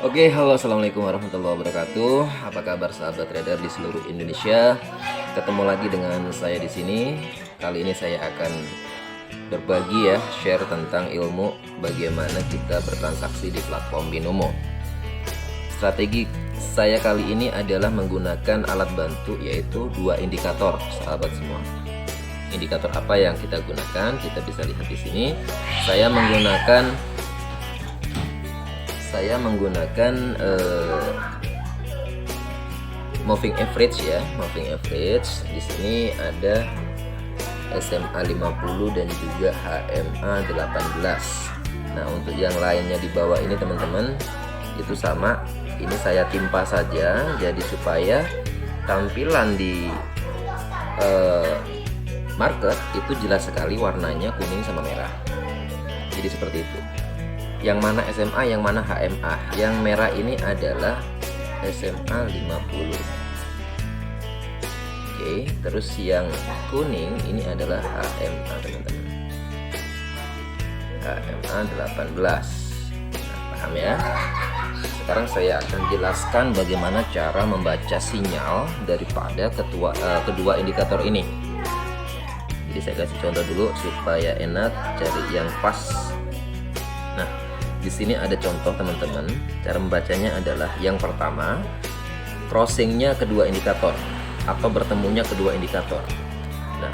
Oke, halo, assalamualaikum warahmatullahi wabarakatuh. Apa kabar sahabat trader di seluruh Indonesia? Ketemu lagi dengan saya di sini. Kali ini saya akan berbagi share tentang ilmu bagaimana kita bertransaksi di platform Binomo. Strategi saya kali ini adalah menggunakan alat bantu, yaitu dua indikator, sahabat semua. Indikator apa yang kita gunakan? Kita bisa lihat di sini. Saya menggunakan moving average ya, moving average. Di sini ada SMA 50 dan juga HMA 18. Nah, untuk yang lainnya di bawah ini teman-teman itu sama. Ini saya timpa saja, jadi supaya tampilan di market itu jelas sekali warnanya kuning sama merah. Jadi seperti itu. Yang mana SMA, yang mana HMA. Yang merah ini adalah SMA 50. Oke, terus yang kuning ini adalah HMA teman-teman. HMA 18. Nah, paham ya? Sekarang saya akan jelaskan bagaimana cara membaca sinyal daripada kedua indikator ini. Jadi saya kasih contoh dulu supaya enak cari yang pas. Nah, di sini ada contoh teman-teman. Cara membacanya adalah yang pertama, crossingnya kedua indikator atau bertemunya kedua indikator. Nah,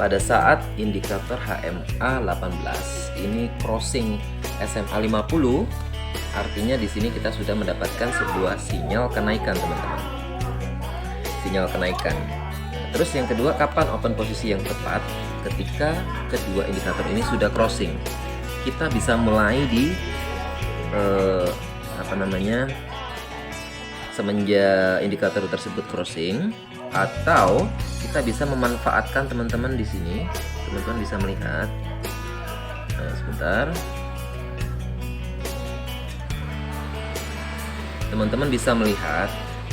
pada saat indikator HMA 18 ini crossing SMA 50, artinya di sini kita sudah mendapatkan sebuah sinyal kenaikan teman-teman. Sinyal kenaikan. Terus yang kedua, kapan open posisi yang tepat? Ketika kedua indikator ini sudah crossing. Kita bisa mulai di semenjak indikator tersebut crossing, atau kita bisa memanfaatkan teman-teman di sini. Teman-teman bisa melihat. Sebentar. Teman-teman bisa melihat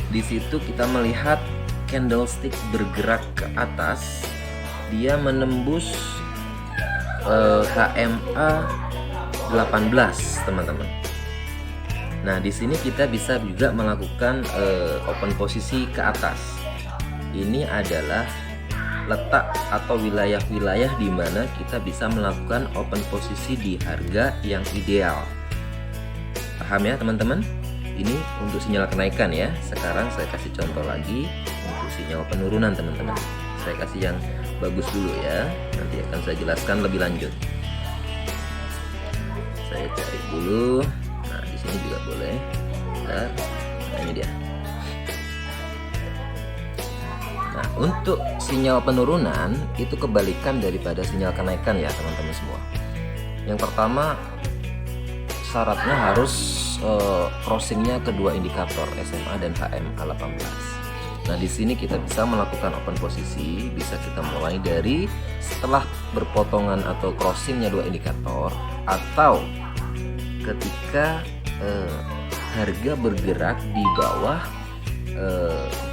di situ kita melihat candlestick bergerak ke atas. Dia menembus HMA 18 teman-teman. Nah, di sini kita bisa juga melakukan open posisi ke atas. Ini adalah letak atau wilayah-wilayah di mana kita bisa melakukan open posisi di harga yang ideal. Paham ya teman-teman? Ini untuk sinyal kenaikan ya. Sekarang saya kasih contoh lagi untuk sinyal penurunan teman-teman. Saya kasih yang bagus dulu ya. Nanti akan saya jelaskan lebih lanjut. Saya cari dulu. Nah, di sini juga boleh. Nah, ini dia. Nah, untuk sinyal penurunan itu kebalikan daripada sinyal kenaikan ya teman-teman semua. Yang pertama, syaratnya harus crossingnya kedua indikator SMA dan HMA 18. Nah, di sini kita bisa melakukan open posisi. Bisa kita mulai dari setelah berpotongan atau crossingnya dua indikator, atau ketika harga bergerak di bawah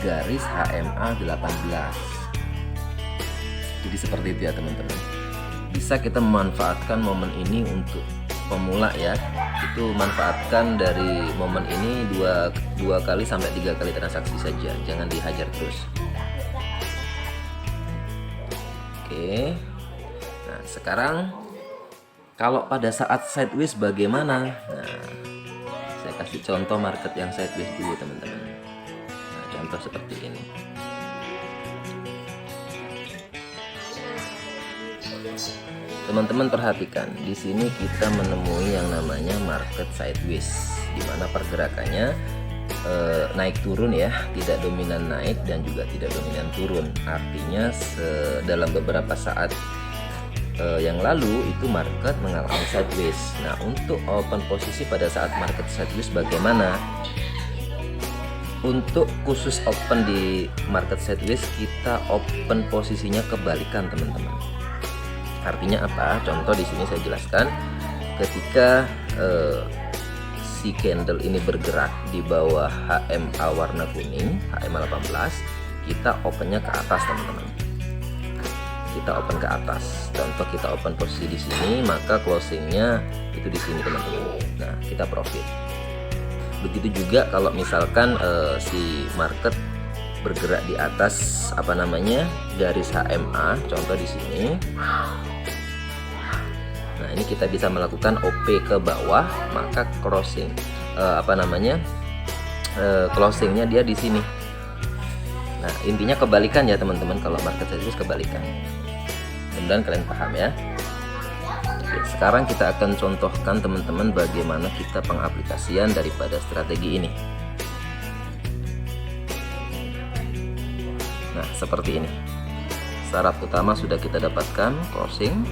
garis HMA 18. Jadi seperti itu ya teman-teman. Bisa kita memanfaatkan momen ini untuk pemula ya. Itu manfaatkan dari momen ini dua kali sampai 3 kali transaksi saja. Jangan dihajar terus. Oke. Nah, sekarang kalau pada saat sideways bagaimana? Nah, saya kasih contoh market yang sideways dulu teman-teman. Nah, contoh seperti ini. Teman-teman perhatikan, di sini kita menemui yang namanya market sideways, di mana pergerakannya naik turun ya, tidak dominan naik dan juga tidak dominan turun. Artinya dalam beberapa saat yang lalu itu market mengalami sideways. Nah, untuk open posisi pada saat market sideways bagaimana? Untuk khusus open di market sideways, kita open posisinya kebalikan teman-teman. Artinya apa? Contoh di sini saya jelaskan. Ketika si candle ini bergerak di bawah HMA warna kuning, HMA 18, kita opennya ke atas teman-teman. Kita open ke atas. Contoh kita open posisi di sini, maka closingnya itu di sini teman-teman. Nah, kita profit. Begitu juga kalau misalkan si market bergerak di atas garis HMA, contoh di sini. Nah, ini kita bisa melakukan OP ke bawah, maka closingnya dia di sini. Nah, intinya kebalikan ya teman-teman, kalau market size kebalikan. Mudah-mudahan kalian paham ya. Oke, sekarang kita akan contohkan teman-teman bagaimana kita pengaplikasian daripada strategi ini. Nah, seperti ini. Syarat utama sudah kita dapatkan, closing.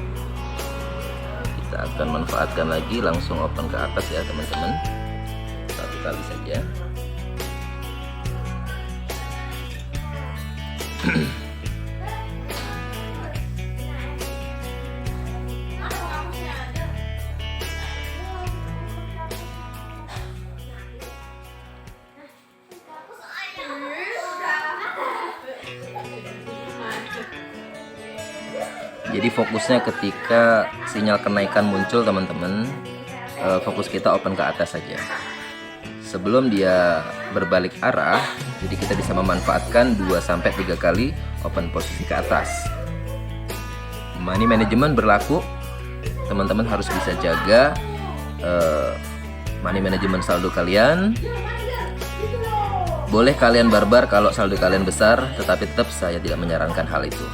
Kita akan manfaatkan lagi, langsung open ke atas ya teman-teman. Satu kali saja. Jadi fokusnya ketika sinyal kenaikan muncul teman-teman, fokus kita open ke atas saja. Sebelum dia berbalik arah, jadi kita bisa memanfaatkan 2-3 kali open posisi ke atas. Money management berlaku, teman-teman harus bisa jaga money management saldo kalian. Boleh kalian barbar kalau saldo kalian besar, tetapi tetap saya tidak menyarankan hal itu.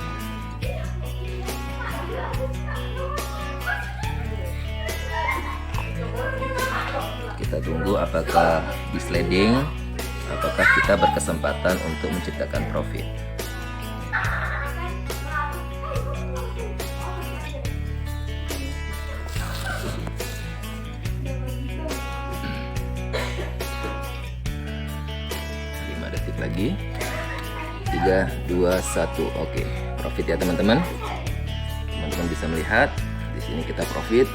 Kita tunggu apakah di sliding, apakah kita berkesempatan untuk menciptakan profit. Lagi 3, 2, 1. Oke, profit ya teman-teman. Teman-teman bisa melihat di sini kita profit.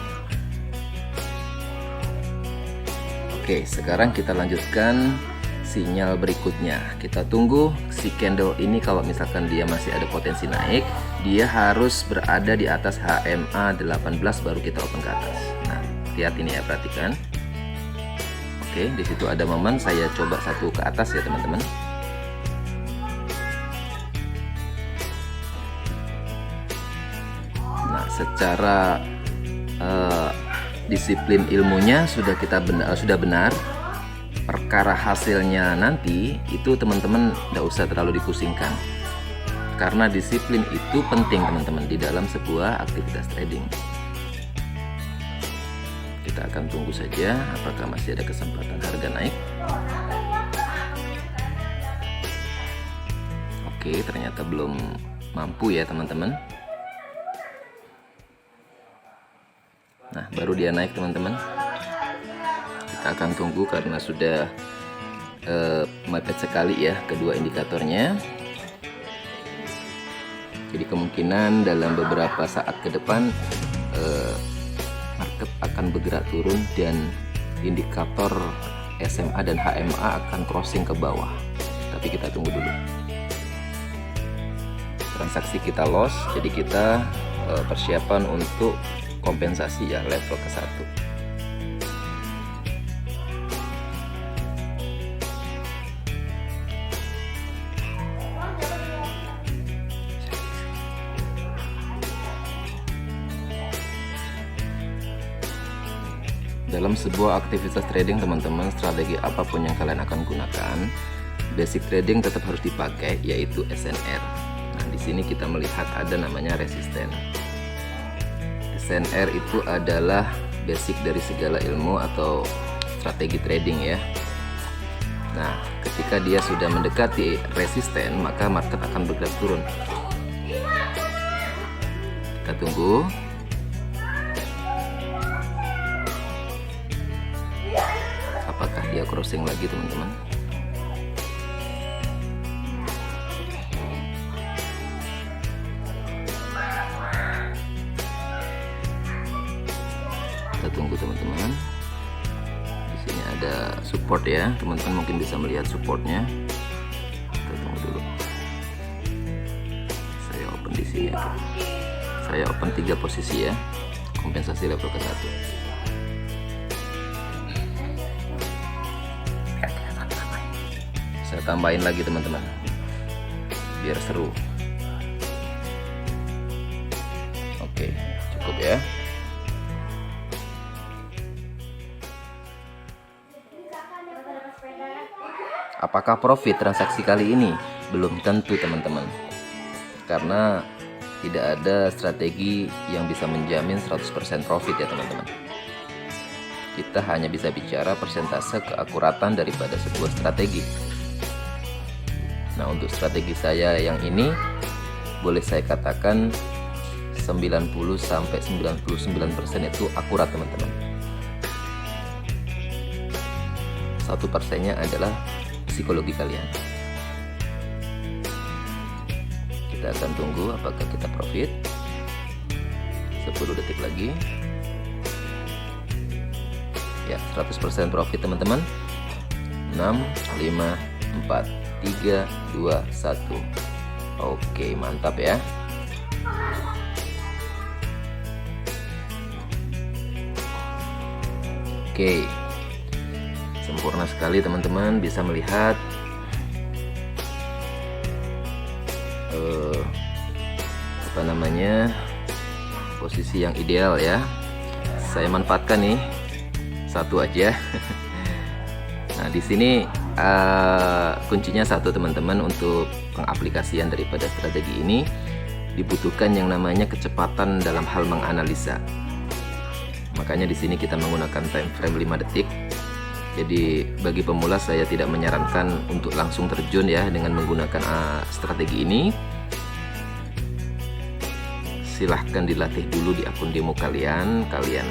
Oke, sekarang kita lanjutkan sinyal berikutnya. Kita tunggu si candle ini, kalau misalkan dia masih ada potensi naik, dia harus berada di atas HMA 18 baru kita open ke atas. Nah, lihat ini ya, perhatikan. Oke, di situ ada momen saya coba satu ke atas ya teman-teman. Nah, secara disiplin ilmunya sudah benar. Perkara hasilnya nanti itu teman-teman tidak usah terlalu dipusingkan, karena disiplin itu penting teman-teman di dalam sebuah aktivitas trading. Kita akan tunggu saja apakah masih ada kesempatan harga naik. Oke, ternyata belum mampu ya teman-teman. Nah, baru dia naik teman-teman. Kita akan tunggu karena sudah mepet sekali ya kedua indikatornya. Jadi kemungkinan dalam beberapa saat ke depan market akan bergerak turun dan indikator SMA dan HMA akan crossing ke bawah. Tapi kita tunggu dulu. Transaksi kita loss, jadi kita persiapan untuk kompensasi ya level ke 1. Dalam sebuah aktivitas trading teman-teman, strategi apapun yang kalian akan gunakan, basic trading tetap harus dipakai, yaitu SNR. Nah, di sini kita melihat ada namanya resisten. SNR itu adalah basic dari segala ilmu atau strategi trading ya. Nah, ketika dia sudah mendekati resisten, maka market akan bergerak turun. Kita tunggu. Apakah dia crossing lagi teman-teman? Kita tunggu teman-teman. Di sini ada support ya, teman-teman mungkin bisa melihat supportnya. Kita tunggu dulu. Saya open di sini ya. Saya open 3 posisi ya, kompensasi level ke 1. Saya tambahin lagi teman-teman biar seru. Oke, cukup ya. Apakah profit transaksi kali ini? Belum tentu teman-teman, karena tidak ada strategi yang bisa menjamin 100% profit ya teman-teman. Kita hanya bisa bicara persentase keakuratan daripada sebuah strategi. Nah, untuk strategi saya yang ini boleh saya katakan 90-99% itu akurat teman-teman. 1%-nya adalah psikologi kalian. Kita akan tunggu apakah kita profit. 10 detik lagi. Ya, 100% profit teman-teman. 6, 5, 4, 3, 2, 1. Oke, mantap ya. Oke, sempurna sekali teman-teman, bisa melihat posisi yang ideal ya. Saya manfaatkan nih satu aja. Nah, di sini kuncinya satu teman-teman, untuk pengaplikasian daripada strategi ini dibutuhkan yang namanya kecepatan dalam hal menganalisa. Makanya di sini kita menggunakan time frame 5 detik. Jadi bagi pemula saya tidak menyarankan untuk langsung terjun ya dengan menggunakan strategi ini. Silahkan dilatih dulu di akun demo kalian. Kalian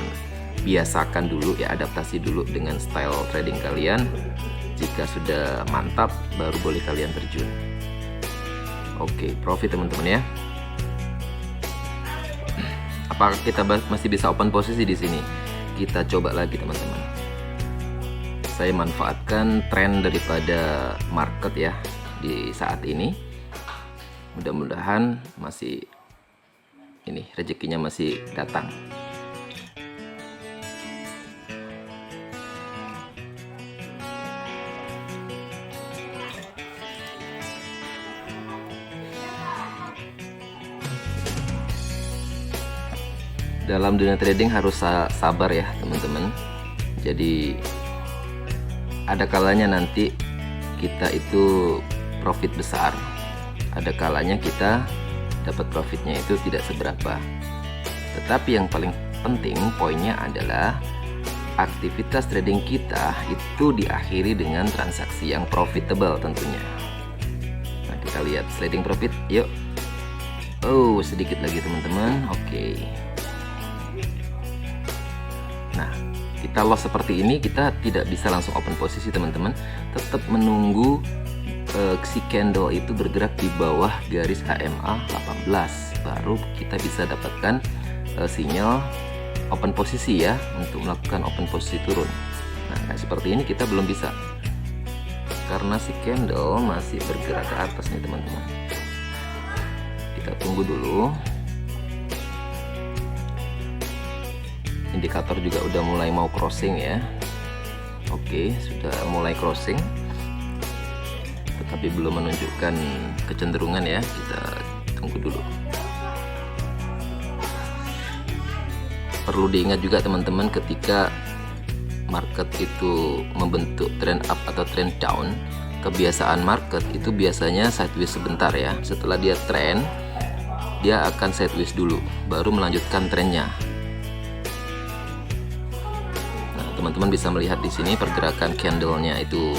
biasakan dulu ya, adaptasi dulu dengan style trading kalian. Jika sudah mantap, baru boleh kalian terjun. Oke, profit teman-teman ya. Apakah kita masih bisa open posisi di sini? Kita coba lagi teman-teman. Saya manfaatkan tren daripada market ya di saat ini. Mudah-mudahan masih ini rezekinya masih datang. Dalam dunia trading harus sabar ya teman-teman. Jadi ada kalanya nanti kita itu profit besar, ada kalanya kita dapat profitnya itu tidak seberapa. Tetapi yang paling penting poinnya adalah aktivitas trading kita itu diakhiri dengan transaksi yang profitable tentunya. Nah, kita lihat sliding profit yuk. Oh, sedikit lagi teman-teman. Oke. Nah, kita loss seperti ini, kita tidak bisa langsung open posisi teman-teman. Tetap menunggu si candle itu bergerak di bawah garis HMA 18, baru kita bisa dapatkan sinyal open posisi ya, untuk melakukan open posisi turun. Nah, kayak seperti ini kita belum bisa, karena si candle masih bergerak ke atas nih teman-teman. Kita tunggu dulu. Indikator juga udah mulai mau crossing ya. Oke, sudah mulai crossing, tetapi belum menunjukkan kecenderungan ya. Kita tunggu dulu. Perlu diingat juga teman-teman, ketika market itu membentuk trend up atau trend down, kebiasaan market itu biasanya sideways sebentar ya. Setelah dia trend, dia akan sideways dulu, baru melanjutkan trennya. Nah, teman-teman bisa melihat di sini pergerakan candlenya itu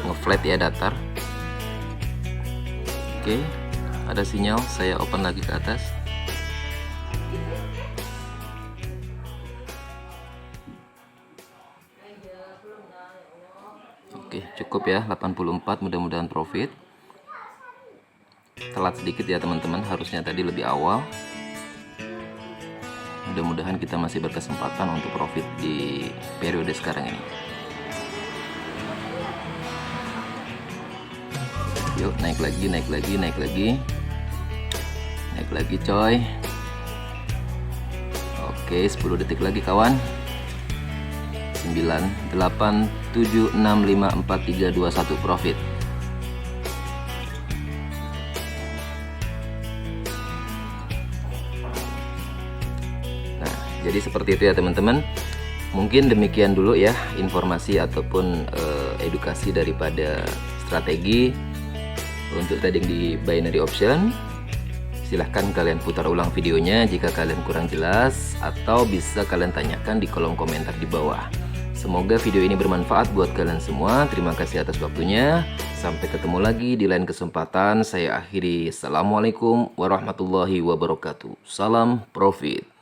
ngeflat ya, datar. Oke, ada sinyal, saya open lagi ke atas. Oke, cukup ya 84, mudah-mudahan profit. Telat sedikit ya teman-teman, harusnya tadi lebih awal. Mudah-mudahan kita masih berkesempatan untuk profit di periode sekarang ini. Yuk, naik lagi, naik lagi, naik lagi. Naik lagi coy. Oke, 10 detik lagi kawan. 9, 8, 7, 6, 5, 4, 3, 2, 1 profit. Jadi seperti itu ya teman-teman. Mungkin demikian dulu ya informasi ataupun edukasi daripada strategi untuk trading di binary option. Silahkan kalian putar ulang videonya jika kalian kurang jelas, atau bisa kalian tanyakan di kolom komentar di bawah. Semoga video ini bermanfaat buat kalian semua. Terima kasih atas waktunya. Sampai ketemu lagi di lain kesempatan. Saya akhiri. Assalamualaikum warahmatullahi wabarakatuh. Salam profit.